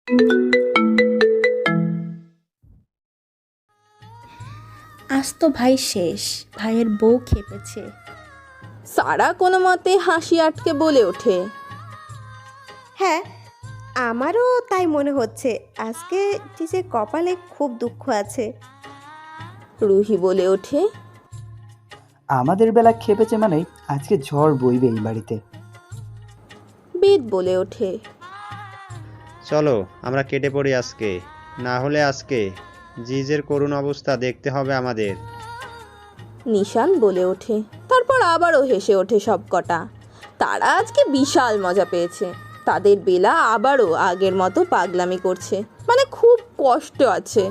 আজ তো ভাই শেষ, ভাইয়ের বউ খেপেছে। সারা কোনো মতে হাসি আটকে বলে ওঠে, হ্যাঁ, আমারও তাই মনে হচ্ছে। আজকে যে কপালে খুব দুঃখ আছে। রুহি বলে ওঠে, আমাদের বেলা খেপেছে মানে আজকে ঝড় বইবে এই বাড়িতে। বেদ বলে ওঠে, চলো আমরা কেটে পড়ি আজকে, না হলে আজকে জিজের করুণ অবস্থা দেখতে হবে আমাদের। নিশান বলে ওঠে, তারপর আবারও হেসে ওঠে সবকটা। তারা আজকে বিশাল মজা পেয়েছে। তাদের বেলা আবারও আগের মতো পাগলামি করছে, মানে খুব কষ্ট আছে।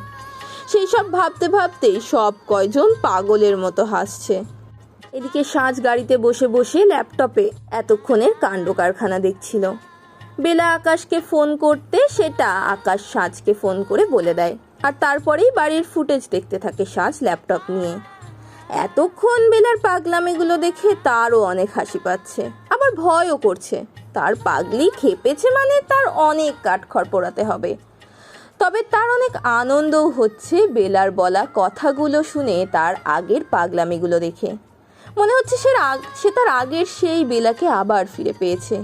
সেই সব ভাবতে ভাবতেই সব কয়জন পাগলের মতো হাসছে। এদিকে সাজ গাড়িতে বসে বসে ল্যাপটপে এতক্ষণের কাণ্ড কারখানা দেখছিল। বেলা আকাশকে ফোন করতে সেটা আকাশ সাজকে ফোন করে বলে দেয়, আর তারপরেই বাড়ির ফুটেজ দেখতে থাকে সাজ ল্যাপটপ নিয়ে। এতক্ষণ বেলার পাগলামিগুলো দেখে তারও অনেক হাসি পাচ্ছে, আবার ভয়ও করছে। তার পাগলি খেপেছে মানে তার অনেক কাঠখড় পোড়াতে হবে। তবে তার অনেক আনন্দও হচ্ছে বেলার বলা কথাগুলো শুনে, তার আগের পাগলামিগুলো দেখে। মনে হচ্ছে সে তার আগের সেই বেলাকে আবার ফিরে পেয়েছে।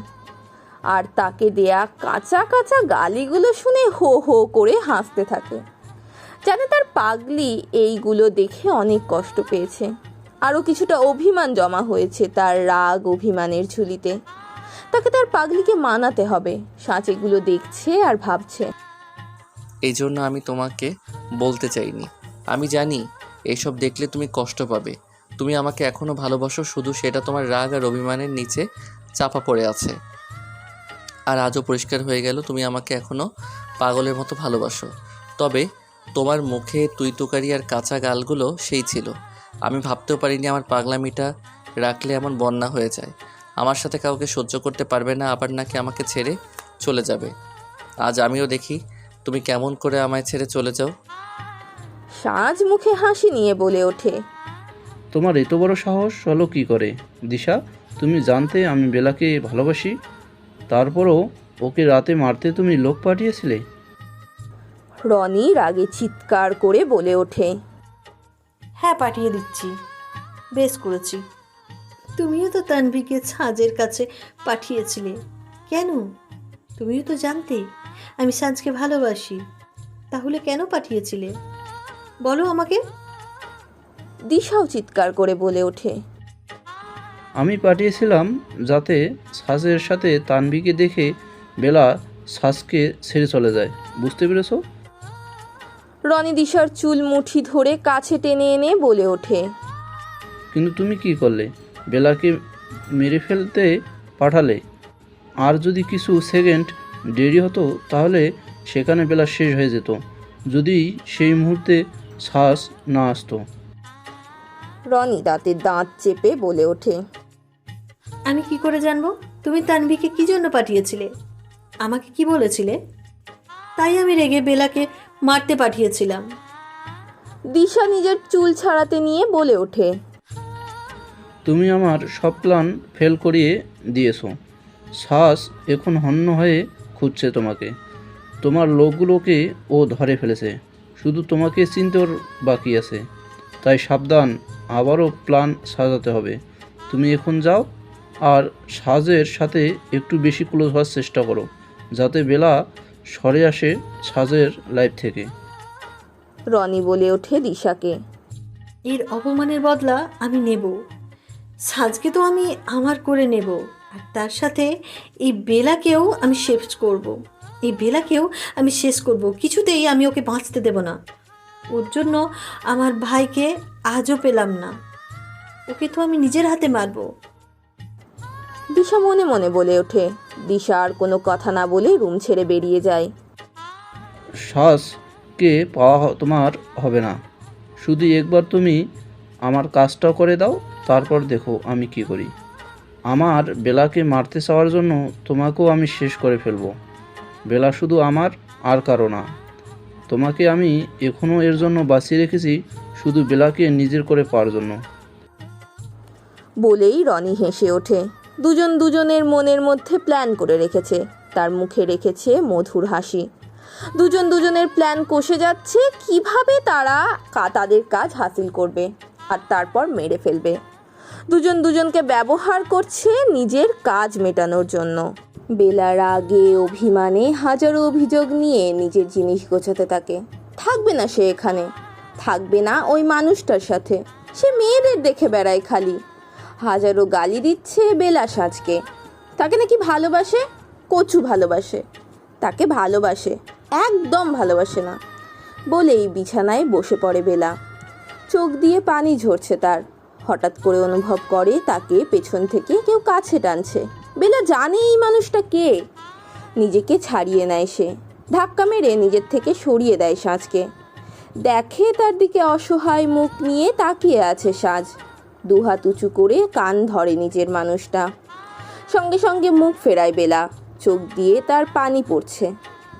আর তাকে দেয়া কাঁচা কাঁচা গালিগুলো শুনে হো হো করে হাসতে থাকে। জানে তার পাগলি এইগুলো দেখে অনেক কষ্ট পেয়েছে। আরও কিছুটা অভিমান জমা হয়েছে তার রাগ অভিমানের ঝুলিতে। তাকে তার পাগলিকে মানাতে হবে। সাঁচ এগুলো দেখছে আর ভাবছে, এই জন্য আমি তোমাকে বলতে চাইনি। আমি জানি এইসব দেখলে তুমি কষ্ট পাবে। তুমি আমাকে এখনও ভালোবাসো, শুধু সেটা তোমার রাগ আর অভিমানের নিচে চাপা পড়ে আছে। আর আজও পরিষ্কার হয়ে গেল তুমি আমাকে এখনও পাগলের মতো ভালোবাসো। তবে তোমার মুখে তুই তুকারি আর কাঁচা গালগুলো সেই ছিল। আমি ভাবতেও পারিনি আমার পাগলামিটা রাখলে এমন বন্যা হয়ে যায়। আমার সাথে কাউকে সহ্য করতে পারবে না, আবার নাকি আমাকে ছেড়ে চলে যাবে। আজ আমিও দেখি তুমি কেমন করে আমায় ছেড়ে চলে যাও। সাজ মুখে হাসি নিয়ে বলে ওঠে, তোমার এত বড় সাহস হলো কি করে দিশা? তুমি জানতে আমি বেলাকে ভালোবাসি, তারপরও ওকে রাতে মারতে তুমি লোক পাঠিয়েছিলে? রনি রাগে চিৎকার করে বলে ওঠে, হ্যাঁ, পাঠিয়ে দিচ্ছি, বেশ করেছি। তুমিও তো তানভীকে সাজের কাছে পাঠিয়েছিলে। কেন? তুমিও তো জানতে আমি সাজকে ভালোবাসি, তাহলে কেন পাঠিয়েছিলে বলো আমাকে? দিশাও চিৎকার করে বলে ওঠে, আমি পাঠিয়েছিলাম যাতে সাজের সাথে তানভীকে দেখে বেলা সাজকে ছেড়ে চলে যায়। বুঝতে পেরেছো? রনি দিশার চুল মুঠি ধরে কাছে টেনে এনে বলে ওঠে, কিন্তু তুমি কি করলে? বেলাকে মেরে ফেলতে পাঠালে। আর যদি কিছু সেকেন্ড দেরি হতো তাহলে সেখানে বেলা শেষ হয়ে যেত, যদি সেই মুহূর্তে শ্বাস না আসতো। রনি দাঁতে দাঁত চেপে বলে ওঠে, আমি কি করে জানবো তুমি তানভীকে কি জন্য পাঠিয়েছিলে? আমাকে কি বলেছিলে? তাই আমি রেগে বেলাকে মারতে পাঠিয়েছিলাম। দিশা নিজের চুল ছাড়াতে নিয়ে বলে ওঠে, তুমি আমার সব প্ল্যান ফেল করিয়ে দিয়েছো। শ্বাস এখন হন্য হয়ে খুঁজছে তোমাকে। তোমার লোকগুলোকে ও ধরে ফেলেছে, শুধু তোমাকে চিনতেও বাকি আছে। তাই সাবধান, আবারও প্ল্যান সাজাতে হবে। তুমি এখন যাও আর সাজের সাথে একটু বেশি ক্লোজ হওয়ার চেষ্টা করো, যাতে বেলা সরে আসে সাজের লাইফ থেকে। রনি বলে ওঠে দিশাকে, এর অপমানের বদলা আমি নেব। সাজকে তো আমি আমার করে নেব, আর তার সাথে এই বেলাকেও আমি শেষ করব। এই বেলাকেও আমি শেষ করব। কিছুতেই আমি ওকে বাঁচতে দেব না। ওর জন্য আমার ভাইকে আজও পেলাম না। ওকে তো আমি নিজের হাতে মারব। দিশা মনে মনে বলে ওঠে। দিশা আর কোনো কথা না বলে রুম ছেড়ে বেরিয়ে যায়। শ্বাসকে পাওয়া তোমার হবে না, শুধু একবার তুমি আমার কাজটা করে দাও, তারপর দেখো আমি কি করি। আমার বেলাকে মারতে চাওয়ার জন্য তোমাকেও আমি শেষ করে ফেলবো। বেলা শুধু আমার, আর কারো না। তোমাকে আমি এখনও এর জন্য বাঁচিয়ে রেখেছি, শুধু বেলাকে নিজের করে পাওয়ার জন্য। বলেই রনি হেসে ওঠে। দুজন দুজনের মনের মধ্যে প্ল্যান করে রেখেছে। তার মুখে রেখেছে মধুর হাসি। দুজন দুজনের প্ল্যান কষে যাচ্ছে কিভাবে তারা তাদের কাজ হাসিল করবে আর তারপর মেরে ফেলবে। দুজন দুজনকে ব্যবহার করছে নিজের কাজ মেটানোর জন্য। বেলা রাগে অভিমানে হাজারো অভিযোগ নিয়ে নিজের জিনিস গোছাতে থাকে। থাকবে না সে এখানে, থাকবে না ওই মানুষটার সাথে। সে মেয়েদের দেখে বেড়ায় খালি। হাজারো গালি দিচ্ছে বেলা সাজকে। তাকে নাকি ভালোবাসে, কচু ভালোবাসে। তাকে ভালোবাসে, একদম ভালোবাসে না বলেই বিছানায় বসে পড়ে বেলা। চোখ দিয়ে পানি ঝরছে তার। হঠাৎ করে অনুভব করে তাকে পেছন থেকে কেউ কাছে টানছে। বেলা জানে এই মানুষটা কে। নিজেকে ছাড়িয়ে নেয় সে, ধাক্কা মেরে নিজের থেকে সরিয়ে দেয় সাজকে। দেখে তার দিকে অসহায় মুখ নিয়ে তাকিয়ে আছে সাজ। দুহাত উঁচু করে কান ধরে নিজের মানুষটা। সঙ্গে সঙ্গে মুখ ফেরায় বেলা। চোখ দিয়ে তার পানি পড়ছে।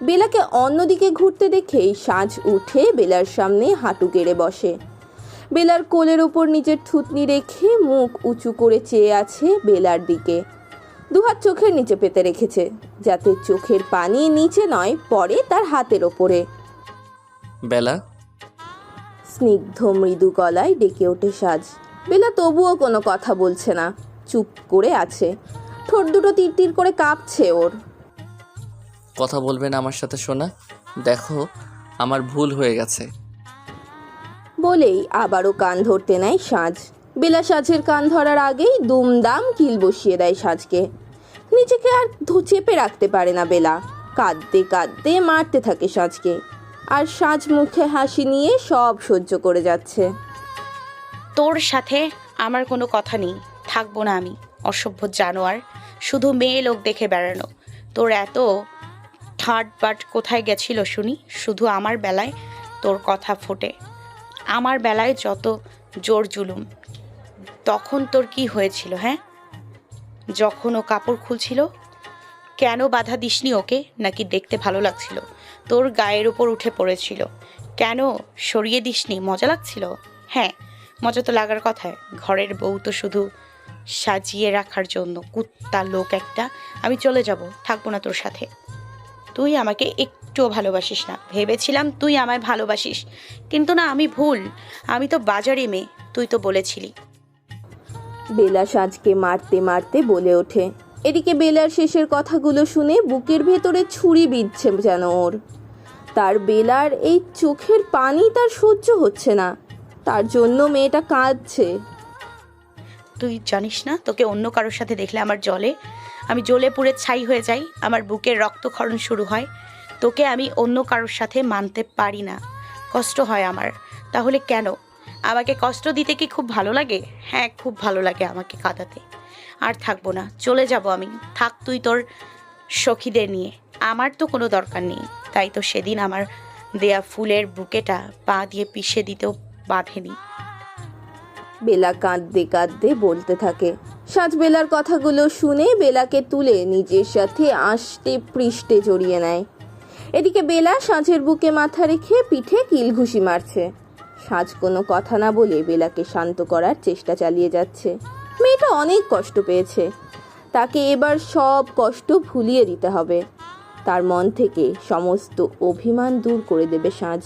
বেলাকে অন্যদিকে ঘুরতে দেখেই সাজ উঠে বেলার সামনে হাঁটু গেড়ে বসে। বেলার কোলের ওপর নিজের থুতনি রেখে মুখ উঁচু করে চেয়ে আছে বেলার দিকে। দুহাত চোখের নিচে পেতে রেখেছে যাতে চোখের পানি নিচে নয়, পড়ে তার হাতের ওপরে। বেলা, স্নিগ্ধ মৃদু গলায় ডেকে ওঠে সাজ। বেলা তবুও কোনো কথা বলছে না, চুপ করে আছে। ঠোঁট দুটো তিরতির করে কাঁপছে ওর। কথা বলবে না আমার সাথে সোনা? দেখো আমার ভুল হয়ে গেছে। বলেই আবারও কান ধরতে নেয় সাজ। বেলা সাজের কান ধরার আগেই দুমদাম কিল বসিয়ে দেয় সাজকে। নিজেকে আর চেপে রাখতে পারে না বেলা। কাঁদতে কাঁদতে মারতে থাকে সাজকে। আর সাজ মুখে হাসি নিয়ে সব সহ্য করে যাচ্ছে। তোর সাথে আমার কোনো কথা নেই, থাকবো না আমি। অসভ্য জানোয়ার, শুধু মেয়ে লোক দেখে বেড়ানো। তোর এত ঠাট বাট কোথায় গেছিল শুনি? শুধু আমার বেলায় তোর কথা ফোটে। আমার বেলায় যত জোর জুলুম। তখন তোর কি হয়েছিল? হ্যাঁ, যখন ও কাপড় খুলছিল কেন বাধা দিসনি ওকে? নাকি দেখতে ভালো লাগছিল? তোর গায়ের উপর উঠে পড়েছিল, কেন সরিয়ে দিসনি? মজা লাগছিল? হ্যাঁ, মজা তো লাগার কথায়। ঘরের বউ তো শুধু সাজিয়ে রাখার জন্য। কুত্তা লোক একটা। আমি চলে যাব, থাকবো না তোর সাথে। তুই আমাকে একটুও ভালোবাসিস না। ভেবেছিলাম তুই আমায় ভালোবাসিস, কিন্তু না, আমি ভুল। আমি তো বাজারে মেয়ে, তুই তো বলেছিলি। বেলা সাজকে মারতে মারতে বলে ওঠে। এদিকে বেলার শেষের কথাগুলো শুনে বুকের ভেতরে ছুরি বিঁধছে যেন ওর। তার বেলার এই চোখের পানি তার সহ্য হচ্ছে না। তার জন্য মেয়েটা কাঁদছে। তুই জানিস না, তোকে অন্য কারোর সাথে দেখলে আমি জ্বলে পুড়ে ছাই হয়ে যাই। আমার বুকের রক্তক্ষরণ শুরু হয়। তোকে আমি অন্য কারোর সাথে মানতে পারি না, কষ্ট হয় আমার। তাহলে কেন? আমাকে কষ্ট দিতে কি খুব ভালো লাগে? হ্যাঁ, খুব ভালো লাগে আমাকে কাঁদাতে। আর থাকবো না, চলে যাব আমি। থাক তুই তোর সখীদের নিয়ে, আমার তো কোনো দরকার নেই। তাই তো সেদিন আমার দেয়া ফুলের বুকেটা পা দিয়ে পিষে দিতেও বাঁধেনি। বেলা কাঁদতে কাঁদতে বলতে থাকে। সাজ বেলার কথাগুলো শুনে বেলাকে তুলে নিজের সাথে আষ্টে পৃষ্ঠে জড়িয়ে নেয়। এদিকে বেলা সাজের বুকে মাথা রেখে পিঠে কিলঘুষি মারছে। সাজ কোনো কথা না বলে বেলাকে শান্ত করার চেষ্টা চালিয়ে যাচ্ছে। মেয়েটা অনেক কষ্ট পেয়েছে, তাকে এবার সব কষ্ট ভুলিয়ে দিতে হবে। তার মন থেকে সমস্ত অভিমান দূর করে দেবে সাজ।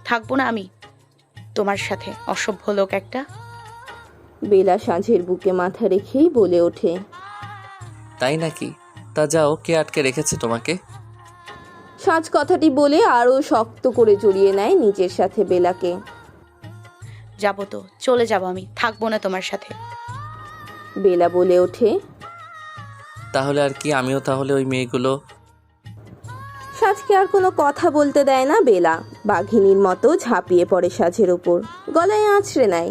থাকবো না আমি তোমার সাথে, অসভ্য লোক একটা। বেলা সাজের বুকে মাথা রেখেই বলে ওঠে। তাই নাকি? তা যাও, কে আটকে রেখেছে তোমাকে? সাজ কথাটি বলে আরও শক্ত করে জড়িয়ে নেয় নিজের সাথে বেলাকে। যাবো তো, চলে যাব আমি, থাকবো না তোমার সাথে। বেলা বলে ওঠে। তাহলে আর কি, আমিও তাহলে ওই মেয়েগুলো। সাজকে আর কোনো কথা বলতে দেয় না বেলা। বাঘিনীর মতো ঝাঁপিয়ে পড়ে সাজের ওপর, গলায় আঁচড়ে নেয়।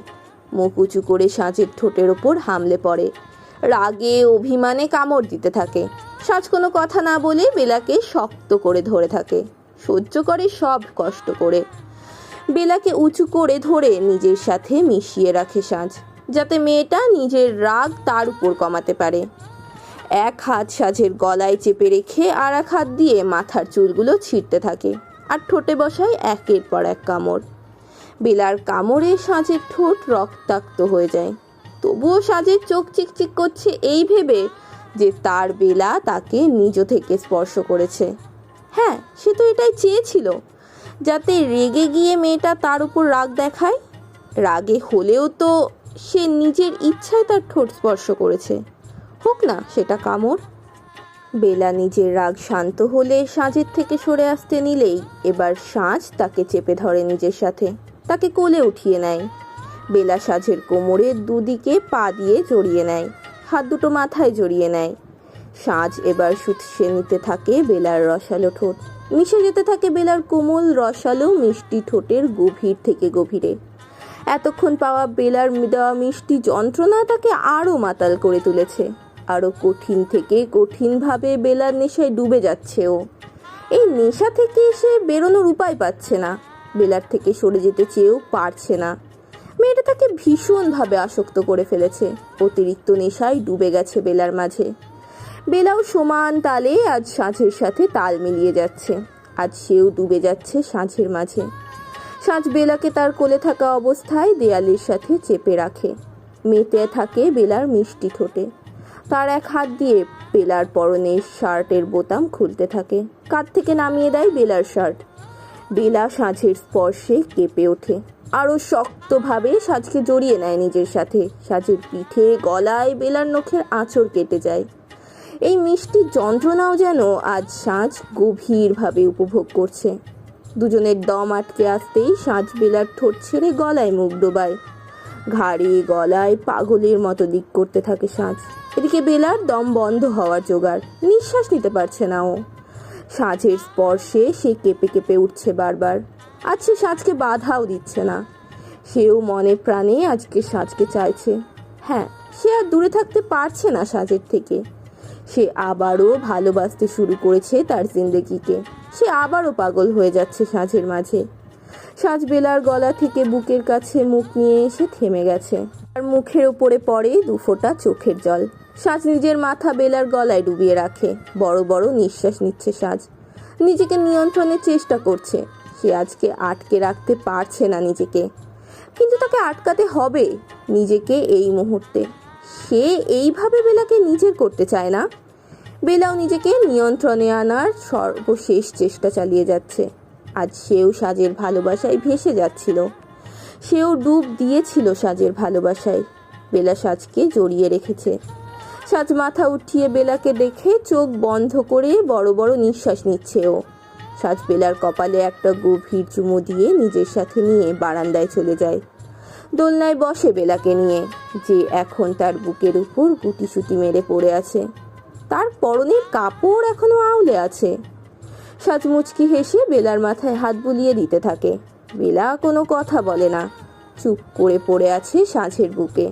মুখ উঁচু করে সাজের ঠোঁটের ওপর হামলে পড়ে। রাগে অভিমানে কামড় দিতে থাকে। সাজ কোনো কথা না বলে বেলাকে শক্ত করে ধরে থাকে, সহ্য করে সব কষ্ট করে। বেলাকে উঁচু করে ধরে নিজের সাথে মিশিয়ে রাখে সাজ, যাতে মেয়েটা নিজের রাগ তার উপর কমাতে পারে। এক হাত সাজের গলায় চেপে রেখে আর এক হাত দিয়ে মাথার চুলগুলো ছিঁড়তে থাকে আর ঠোঁটে বসায় একের পর এক কামড়। বেলার কামড়ে সাজের ঠোঁট রক্তাক্ত হয়ে যায়। তবুও সাজের চোখ চিকচিক করছে এই ভেবে যে তার বেলা তাকে নিজ থেকে স্পর্শ করেছে। হ্যাঁ, সে তো এটাই চেয়েছিল, যাতে রেগে গিয়ে মেয়েটা তার উপর রাগ দেখায়। রাগে হলেও তো সে নিজের ইচ্ছায় তার ঠোঁট স্পর্শ করেছে, হোক না সেটা কামড়। বেলা নিজের রাগ শান্ত হলে সাঁঝের থেকে সরে আসতে নিলেই এবার সাঁঝ তাকে চেপে ধরে নিজের সাথে, তাকে কোলে উঠিয়ে নেয়। বেলা সাঁঝের কোমরের দুদিকে পা দিয়ে জড়িয়ে নেয়, হাত দুটো মাথায় জড়িয়ে নেয়। সাঁঝ এবার শুষে নিতে থাকে বেলার রসালো ঠোঁট, মিশে যেতে থাকে বেলার কোমল রসালো মিষ্টি ঠোঁটের গভীর থেকে গভীরে। এতক্ষণ পাওয়া বেলার দেওয়া মিষ্টি যন্ত্রণা তাকে আরও মাতাল করে তুলেছে। আরও কঠিন থেকে কঠিনভাবে বেলার নেশায় ডুবে যাচ্ছে ও। এই নেশা থেকে সে বেরোনোর উপায় পাচ্ছে না, বেলার থেকে সরে যেতে চেয়েও পারছে না। মেয়েটা তাকে ভীষণভাবে আসক্ত করে ফেলেছে, অতিরিক্ত নেশায় ডুবে গেছে বেলার মাঝে। বেলাও সমান তালে আজ সাঁঝের সাথে তাল মিলিয়ে যাচ্ছে, আজ সেও ডুবে যাচ্ছে সাঁঝের মাঝে। সাঁঝ বেলাকে তার কোলে থাকা অবস্থায় দেয়ালের সাথে চেপে রাখে, মেতে থাকে বেলার মিষ্টি ঠোঁটে। তার এক হাত দিয়ে বেলার পরনের শার্টের বোতাম খুলতে থাকে, কাঁধ থেকে নামিয়ে দেয় বেলার শার্ট। বেলা সাঁঝের স্পর্শে কেঁপে ওঠে, আরও শক্তভাবে সাঁঝকে জড়িয়ে নেয় নিজের সাথে। সাঁঝের পিঠে গলায় বেলার নখের আঁচড় কেটে যায়। এই মিষ্টি যন্ত্রণাও যেন আজ সাঁঝ গভীরভাবে উপভোগ করছে। দুজনের দম আটকে আসতেই সাঁঝ বেলার ঠোঁট ছেড়ে গলায় মুখ ডোবায়। ঘাড়ে গলায় পাগলের মতো দিক করতে থাকে সাঁঝ। এদিকে বেলার দম বন্ধ হওয়ার জোগাড়, নিঃশ্বাস নিতে পারছে না ও। সাঁঝের স্পর্শে সে কেঁপে কেঁপে উঠছে বারবার। আজ সে সাঁঝকে বাধাও দিচ্ছে না, সেও মনে প্রাণে আজকে সাঁঝকে চাইছে। হ্যাঁ, সে আর দূরে থাকতে পারছে না সাঁঝের থেকে। সে আবারও ভালোবাসতে শুরু করেছে তার জিন্দেগিকে। সে আবারও পাগল হয়ে যাচ্ছে সাঁঝের মাঝে। সাঁঝ বেলার গলা থেকে বুকের কাছে মুখ নিয়ে এসে থেমে গেছে। তার মুখের উপরে পড়ে দুফোঁটা চোখের জল। সাঁঝ নিজের মাথা বেলার গলায় ডুবিয়ে রাখে, বড় বড় নিঃশ্বাস নিচ্ছে সাঁঝ। নিজেকে নিয়ন্ত্রণের চেষ্টা করছে। সে আজকে আটকে রাখতে পারছে না নিজেকে, কিন্তু তাকে আটকাতে হবে নিজেকে এই মুহূর্তে। সে এইভাবে বেলাকে নিজের করতে চায় না। বেলাও নিজেকে নিয়ন্ত্রণে আনার সর্বশেষ চেষ্টা চালিয়ে যাচ্ছে। আজ সেও সাঁঝের ভালোবাসায় ভেসে যাচ্ছিল, সেও ডুব দিয়েছিল সাঁঝের ভালোবাসায়। বেলা সাঁঝকে জড়িয়ে রেখেছে। সাঁঝ মাথা উঠিয়ে বেলাকে দেখে চোখ বন্ধ করে বড় বড় নিঃশ্বাস নিচ্ছে ও। সাঁঝ বেলার কপালে একটা গভীর চুমু দিয়ে নিজের সাথে নিয়ে বারান্দায় চলে যায়। দোলনায় বসে বেলাকে নিয়ে, যে এখন তার বুকের উপর গুটিসুটি মেরে পড়ে আছে। তার পরনের কাপড় এখনো আউলে আছে। সাঁঝ মুচকি হেসে বেলার মাথায় হাত বুলিয়ে দিতে থাকে। বেলা কোনো কথা বলে না, চুপ করে পড়ে আছে সাঁঝের বুকে।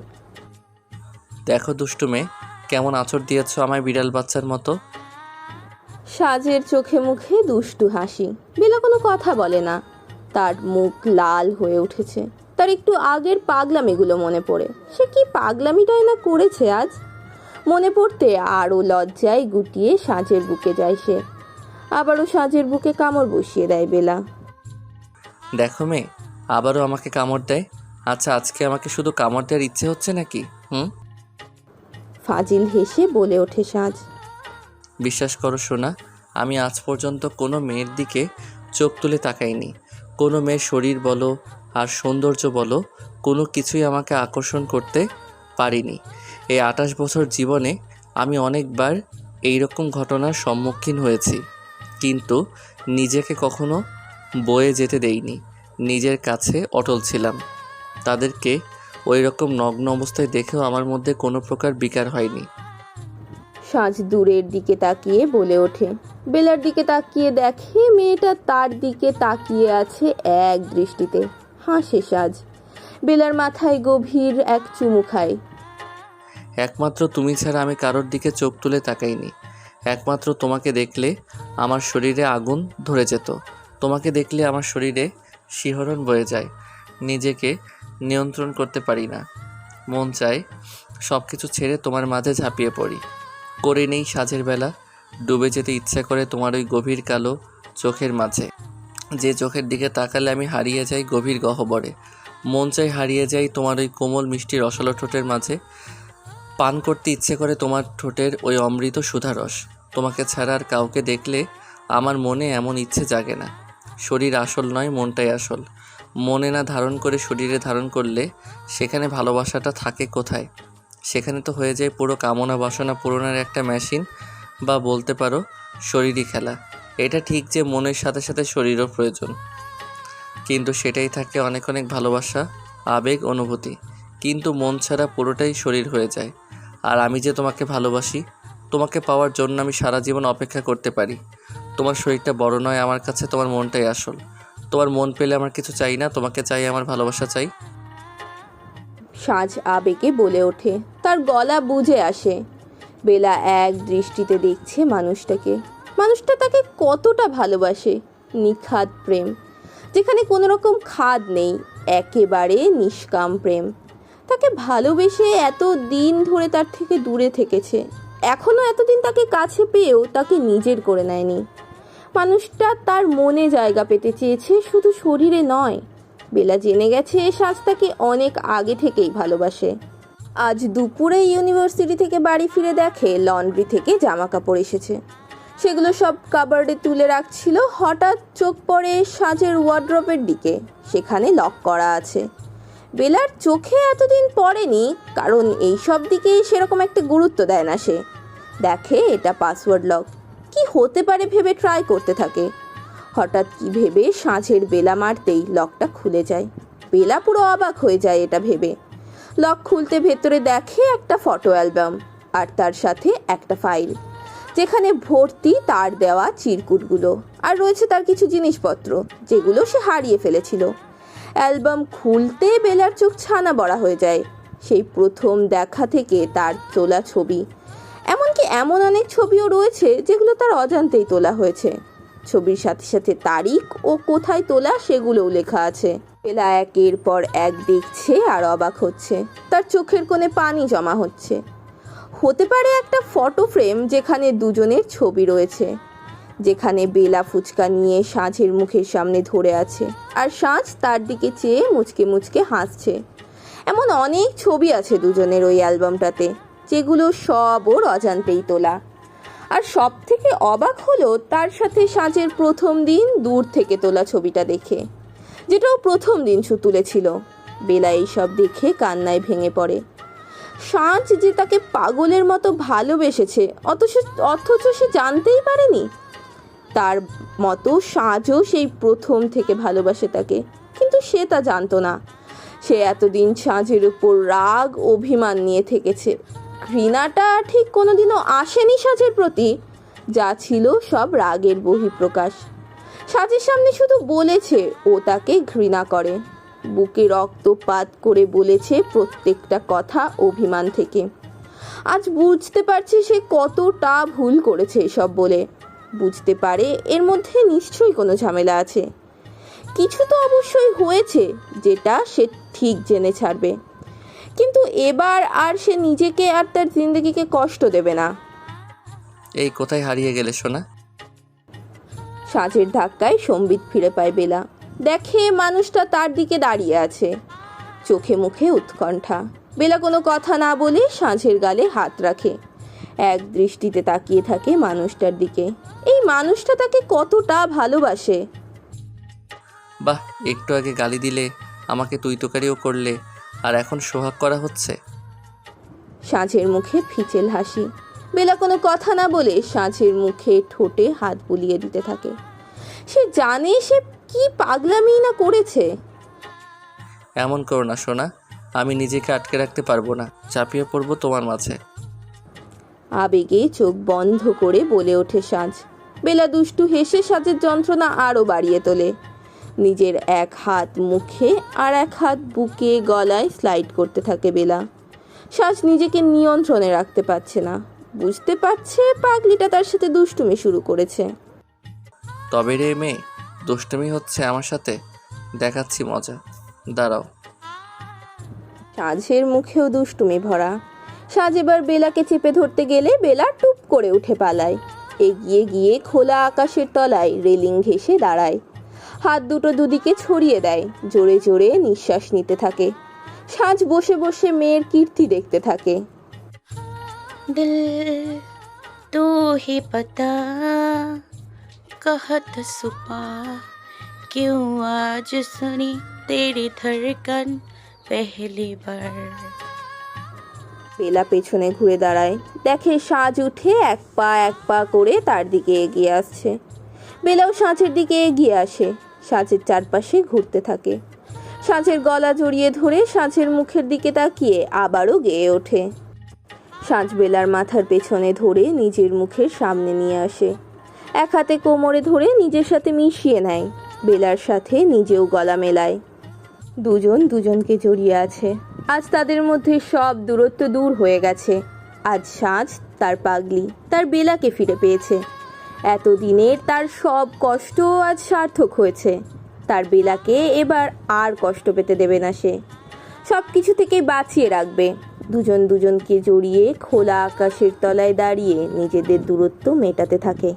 দেখো দুষ্টু মেয়ে, কেমন আঁচড় দিয়েছ আমায় বিড়াল বাচ্চার মতো। সাঁঝের চোখে মুখে দুষ্টু হাসি। বেলা কোনো কথা বলে না, তার মুখ লাল হয়ে উঠেছে। তার একটু আগের পাগলামিগুলো মনে পড়ে। সে কি পাগলামিটাই না করেছে আজ। মনে পড়তে আরও লজ্জায় গুটিয়ে সাঁঝের বুকে যায় সে। আবারও সাঁঝের বুকে কামড় বসিয়ে দেয় বেলা। দেখো মেয়ে, আবারও আমাকে কামড় দেয়। আচ্ছা, আজকে আমাকে শুধু কামড় দেওয়ার ইচ্ছে হচ্ছে নাকি? ফাজিল হেসে বলে ওঠে সাঁঝ। বিশ্বাস করো সোনা, আমি আজ পর্যন্ত কোনো মেয়ের দিকে চোখ তুলে তাকাইনি। কোনো মেয়ের শরীর বলো আর সৌন্দর্য বলো, কোনো কিছুই আমাকে আকর্ষণ করতে পারিনি। এই 28 বছর জীবনে আমি অনেকবার এইরকম ঘটনার সম্মুখীন হয়েছি, কিন্তু নিজেকে কখনো বয়ে যেতে দেইনি। নিজের কাছে অটল ছিলাম। তাদেরকে ওই রকম নগ্ন অবস্থায় দেখেও আমার মধ্যে কোনো প্রকার বিকার হয়নি। সাঁঝ দূরের দিকে তাকিয়ে বলে ওঠে। বেলার দিকে তাকিয়ে দেখে মেয়েটা তার দিকে তাকিয়ে আছে এক দৃষ্টিতে। হাসে সাঁঝ। বেলার মাথায় গভীর এক চুমু খায়। একমাত্র তুমি ছাড়া আমি কারোর দিকে চোখ তুলে তাকাইনি। একমাত্র তোমাকে দেখলে আমার শরীরে আগুন ধরে যেত। তোমাকে দেখলে আমার শরীরে শিহরণ বয়ে যায়। নিজেকে নিয়ন্ত্রণ করতে পারি না। মন চায় সব কিছু ছেড়ে তোমার মাঝে ঝাঁপিয়ে পড়ি। করে নেই সাঁঝের বেলা, ডুবে যেতে ইচ্ছা করে তোমার ওই গভীর কালো চোখের মাঝে, যে চোখের দিকে তাকালে আমি হারিয়ে যাই গভীর গহ্বরে। মন চাই হারিয়ে যাই তোমার ওই কোমল মিষ্টি রসালো ঠোঁটের মাঝে। পান করতে ইচ্ছে করে তোমার ঠোঁটের ওই অমৃত সুধারস। তোমাকে ছাড়া আর কাউকে দেখলে আমার মনে এমন ইচ্ছে জাগে না। শরীর আসল নয়, মনটাই আসল। মনে না ধারণ করে শরীরে ধারণ করলে সেখানে ভালোবাসাটা থাকে কোথায়? সেখানে তো হয়ে যায় পুরো কামনা বাসনা পূরণের একটা মেশিন, বা বলতে পারো শরীরই খেলা। এটা ঠিক যে মনের সাথে সাথে শরীরও প্রয়োজন, কিন্তু সেটাই থাকে অনেক অনেক ভালোবাসা, আবেগ, অনুভূতি। কিন্তু মন ছাড়া পুরোটাই শরীর হয়ে যায়। আর আমি যে তোমাকে ভালোবাসি, তোমাকে পাওয়ার জন্য আমি সারা জীবন অপেক্ষা করতে পারি। তোমার শরীরটা বড় নয় আমার কাছে, তোমার মনটাই আসল। তোমার মন পেলে আমার কিছু চাই না, তোমাকে চাই, আমার ভালোবাসা চাই। সাজ আবেগে বলে ওঠে, তার গলা বুঝে আসে। বেলা এক দৃষ্টিতে দেখছে মানুষটাকে। মানুষটা তাকে কতটা ভালোবাসে। নিখাদ প্রেম, যেখানে কোনো রকম খাদ নেই, একেবারে নিষ্কাম প্রেম। তাকে ভালোবেসে এত দিন ধরে তার থেকে দূরে থেকেছে, এখনও এতদিন তাকে কাছে পেয়েও তাকে নিজের করে নেয়নি। মানুষটা তার মনে জায়গা পেতে চেয়েছে, শুধু শরীরে নয়। বেলা জেনে গেছে সাজ তাকে অনেক আগে থেকেই ভালোবাসে। আজ দুপুরে ইউনিভার্সিটি থেকে বাড়ি ফিরে দেখে লন্ড্রি থেকে জামা কাপড় এসেছে। সেগুলো সব কাবার্ডে তুলে রাখছিল। হঠাৎ চোখ পড়ে সাজের ওয়ার্ড্রপের দিকে, সেখানে লক করা আছে। বেলার চোখে এতদিন পড়েনি, কারণ এই সব দিকে সেরকম একটা গুরুত্ব দেয় না সে। দেখে এটা পাসওয়ার্ড লক, কি হতে পারে ভেবে ট্রাই করতে থাকে। হঠাৎ কি ভেবে সাঁঝের বেলা মারতেই লকটা খুলে যায়। বেলা পুরো অবাক হয়ে যায় এটা ভেবে। লক খুলতে ভেতরে দেখে একটা ফটো অ্যালবাম, আর তার সাথে একটা ফাইল, যেখানে ভর্তি তার দেওয়া চিরকুটগুলো, আর রয়েছে তার কিছু জিনিসপত্র যেগুলো সে হারিয়ে ফেলেছিল। অ্যালবাম খুলতে বেলার চোখ ছানা বড়া হয়ে যায়। সেই প্রথম দেখা থেকে তার তোলা ছবি, এমনকি এমন অনেক ছবিও রয়েছে যেগুলো তার অজান্তেই তোলা হয়েছে। ছবির সাথে সাথে তারিখ ও কোথায় তোলা সেগুলোও লেখা আছে। বেলা একের পর এক দেখছে আর অবাক হচ্ছে। তার চোখের কোণে পানি জমা হচ্ছে। হতে পারে একটা ফটো ফ্রেম যেখানে দুজনের ছবি রয়েছে, যেখানে বেলা ফুচকা নিয়ে সাঁঝের মুখের সামনে ধরে আছে, আর সাঁঝ তার দিকে চেয়ে মুচকে মুচকে হাসছে। এমন অনেক ছবি আছে দুজনের ওই অ্যালবামটাতে, যেগুলো সব ওর অজান্তেই তোলা। আর সব থেকে অবাক হলো তার সাথে সাঁঝের প্রথম দিন দূর থেকে তোলা ছবিটা দেখে, যেটাও প্রথম দিন তুলেছিল। বেলা এইসব দেখে কান্নায় ভেঙে পড়ে। সাঁঝ যে তাকে পাগলের মতো ভালোবেসেছে, অথচ সে জানতেই পারেনি। তার মতো সাঁঝও সেই প্রথম থেকে ভালোবাসে তাকে, কিন্তু সে তা জানতো না। সে এতদিন সাঁঝের উপর রাগ অভিমান নিয়ে থেকেছে। ঘৃণাটা ঠিক কোনোদিনও আসেনি সাঁঝের প্রতি, যা ছিল সব রাগের বহিঃপ্রকাশ। সাঁঝের সামনে শুধু বলেছে ও তাকে ঘৃণা করে, বুকে রক্তপাত করে বলেছে প্রত্যেকটা কথা অভিমান থেকে। আজ বুঝতে পারছে সে কতটা ভুল করেছে এসব বলে। বুঝতে পারে এর মধ্যে নিশ্চয়ই কোনো ঝামেলা আছে। কিছু তো অবশ্যই হয়েছে যেটা সে ঠিক জেনে ছাড়বে, কিন্তু এবার আর সে নিজেকে আর তার জিন্দগিকে কষ্ট দেবে না। এই কোথায় হারিয়ে গেলে সোনা? সাঁঝের ধাক্কায় সম্বিত ফিরে পায় বেলা। দেখে মানুষটা তার দিকে দাঁড়িয়ে আছে, চোখে মুখে উৎকণ্ঠা। বেলা কোনো কথা না বলে সাঁঝের গালে হাত রাখে, এক দৃষ্টিতে তাকিয়ে থাকে মানুষটার দিকে। এই মানুষটা তাকে কতটা ভালোবাসে। বাহ, একটু আগে গালি দিলে, আমাকে তুই তোকারিও করলে, আর এখন সোহাগ করা হচ্ছে। সাঁঝের মুখে ফিচেল হাসি। বেলা কোনো কথা না বলে সাঁঝের মুখে ঠোঁটে হাত বুলিয়ে দিতে থাকে। সে জানে সে কি পাগলামি না করেছে। এমন করো না সোনা, আমি নিজেকে আটকে রাখতে পারবো না, চাপিয়ে পড়বো তোমার মাঝে। আবেগে চোখ বন্ধ করে বলে ওঠে সাঁঝ। বেলা দুষ্টু হেসে সাঁঝের যন্ত্রণা আরও বাড়িয়ে তোলে। নিজের এক হাত মুখে আর এক হাত বুকে গলায় স্লাইড করতে থাকে বেলা। সাঁঝ নিজেকে নিয়ন্ত্রণে রাখতে পারছে না। বুঝতে পারছে পাগলিটা তার সাথে দুষ্টুমি শুরু করেছে। তবে রে মেয়ে, দুষ্টুমি হচ্ছে আমার সাথে, দেখাচ্ছি মজা, দাঁড়াও। সাঁঝের মুখেও দুষ্টুমি ভরা। সাঁঝ এবার বেলাকে চেপে ধরতে গেলে বেলা টুপ করে উঠে পালায়। এগিয়ে গিয়ে খোলা আকাশের তলায় রেলিং ঘেঁষে দাঁড়ায়। হাত দুটো দুদিকে ছড়িয়ে দেয়, জোরে জোরে নিঃশ্বাস নিতে থাকে। সাঁঝ বসে বসে মেয়ের কীর্তি দেখতে থাকে। দিল তু হি পতা कहत सुबह क्यों आज सुनी तेरी धड़कन पहली बार। বেলা পেছনে ঘুরে দাঁড়ায়, দেখে সাজ উঠে এক পা করে তার দিকে এগিয়ে আসছে। বেলাও সাঁচের দিকে এগিয়ে আসে, সাঁচের চারপাশে ঘুরতে থাকে। সাঁচের গলা জড়িয়ে ধরে সাঁচের মুখের দিকে তাকিয়ে আবারও গেয়ে ওঠে। সাঁচ বেলার মাথার পেছনে ধরে নিজের মুখের সামনে নিয়ে আসে, এক হাতে কোমরে ধরে নিজের সাথে মিশিয়ে নেয়, বেলার সাথে নিজেও গলা মেলায়। দুজন দুজনকে জড়িয়ে আছে। আজ তাদের মধ্যে সব দূরত্ব দূর হয়ে গেছে। আজ সাঁঝ তার পাগলি, তার বেলাকে ফিরে পেয়েছে। এতদিনের তার সব কষ্ট আজ সার্থক হয়েছে। তার বেলাকে এবার আর কষ্ট পেতে দেবে না সে, সব কিছু থেকে বাঁচিয়ে রাখবে। দুজন দুজনকে জড়িয়ে খোলা আকাশের তলায় দাঁড়িয়ে নিজেদের দূরত্ব মেটাতে থাকে।